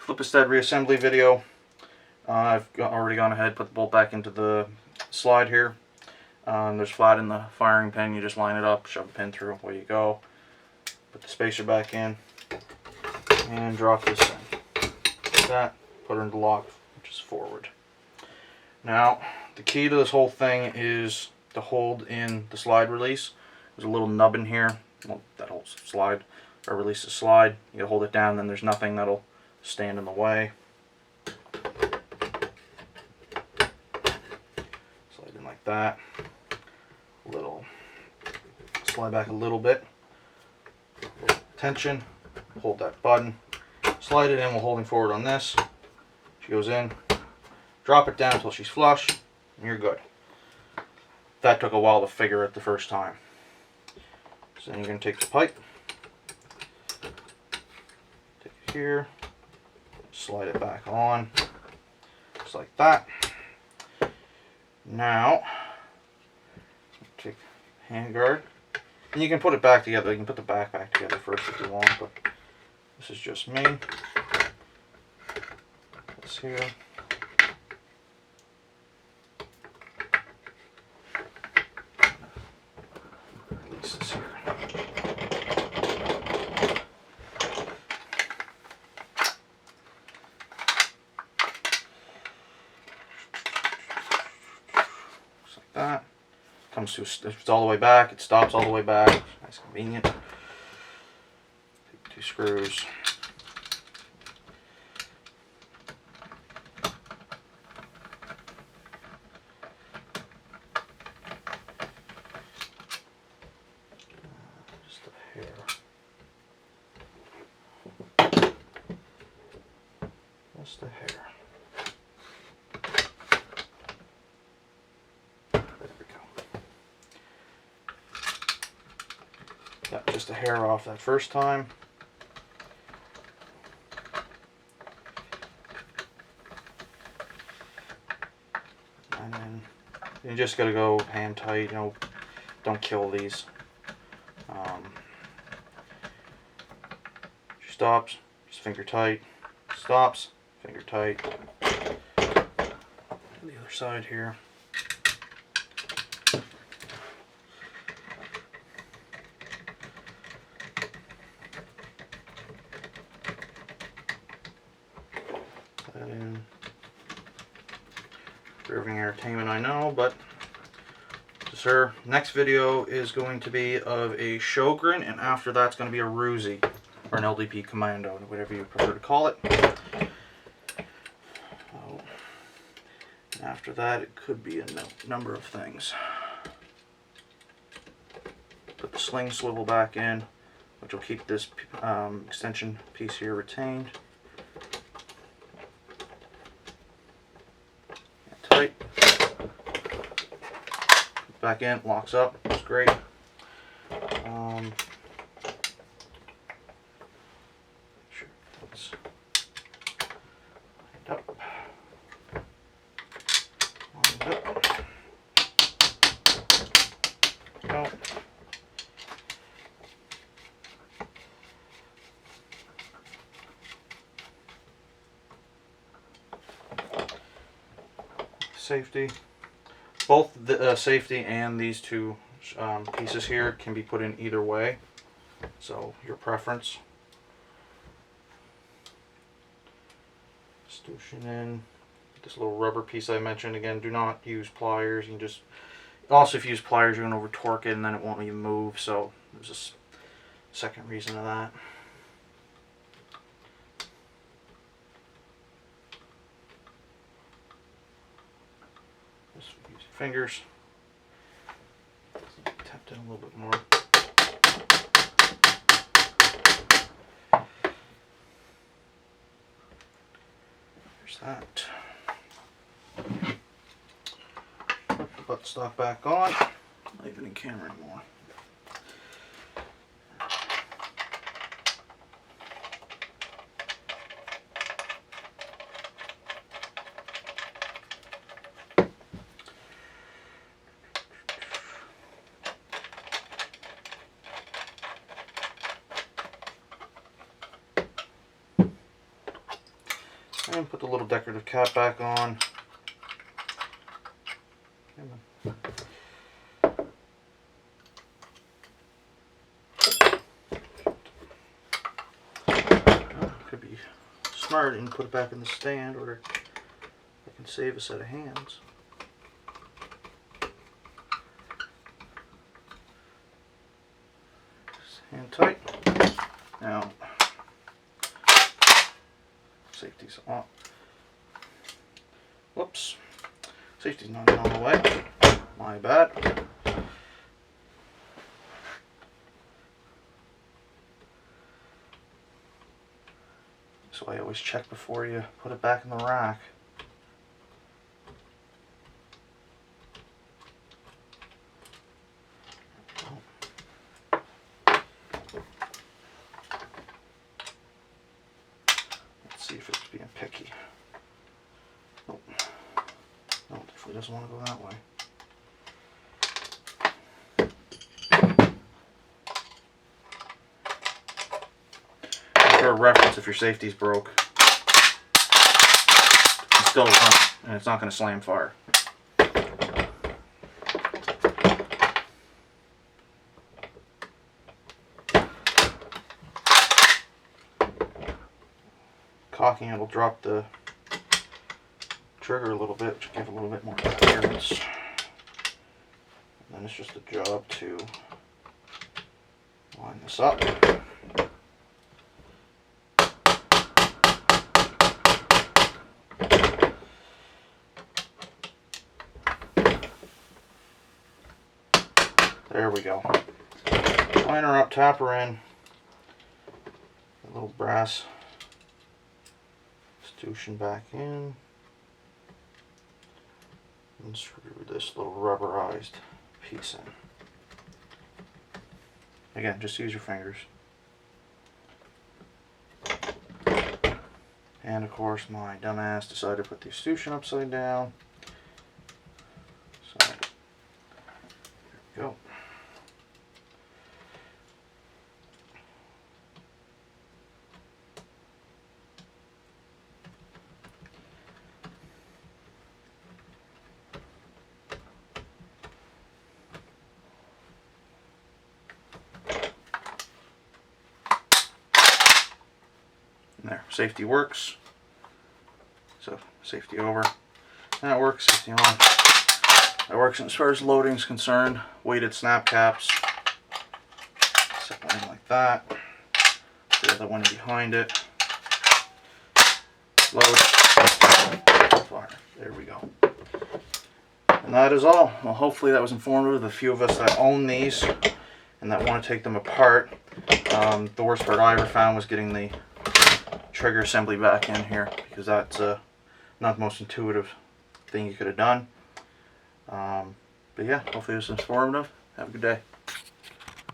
Filipstad reassembly video. I've already gone ahead, put the bolt back into the slide here. There's flat in the firing pin. You just line it up, shove the pin through, away you go. Put the spacer back in and drop this in. Like that, put her into lock, which is forward. Now, the key to this whole thing is to hold in the slide release. There's a little nub in here that holds the slide, or release the slide. You gotta hold it down, then there's nothing that'll stand in the way. Slide in like that. Slide back a little bit. Tension. Hold that button. Slide it in while holding forward on this. She goes in. Drop it down until she's flush, and you're good. That took a while to figure it the first time. So then you're going to take the pipe, take it here, slide it back on, just like that. Now, take handguard, and you can put it back together. You can put the back together first if you want, but this is just me. This here. Release this here. Just like that. Comes to, if it's all the way back, it stops all the way back. Nice, convenient. Take 2 screws. Just a hair. Just a hair. Got just a hair off that first time. And then you just gotta go hand tight, you know, don't kill these. She stops, just finger tight, stops, finger tight. The other side here. That in. Riveting entertainment, I know, but this is her. Next video is going to be of a Sjogren, and after that's going to be a Ruzi, or an LDP Commando, whatever you prefer to call it. Oh. And after that, it could be a number of things. Put the sling swivel back in, which will keep this extension piece here retained. Tight. Back in, locks up, it's great. Sure, that's lined up. Lined up. Go. Safety. Both the safety and these two pieces here can be put in either way, so your preference. Stooshing in this little rubber piece I mentioned. Again, do not use pliers. You can just, also if you use pliers, you're going to over torque it and then it won't even move, so there's a second reason of that. Just use your fingers. Tap down a little bit more. There's that. Put the buttstock back on. Not even in camera anymore. And put the little decorative cap back on. Could be smart and put it back in the stand, or I can save a set of hands. Just hand tight. Now, safety's on. Whoops. Safety's not on the way. My bad. So I always check before you put it back in the rack. Let's see if it's being picky. Nope. No, it definitely doesn't want to go that way. For a reference, if your safety's broke, it's still running and it's not going to slam fire. Cocking it will drop the trigger a little bit, which will give a little bit more clearance. And then it's just a job to line this up. There we go. Line her up, tap her in. A little brass escutcheon back in. And screw this little rubberized piece in. Again, just use your fingers. And of course, my dumbass decided to put the escutcheon upside down. So, there we go. There, safety works. So safety over. That works. Safety on. That works as far as loading is concerned. Weighted snap caps. Set one in like that. The other one behind it. Load. Fire. There we go. And that is all. Well, hopefully that was informative. The few of us that own these and that want to take them apart. The worst part I ever found was getting the trigger assembly back in here, because that's not the most intuitive thing you could have done. But yeah, hopefully this was informative. Have a good day.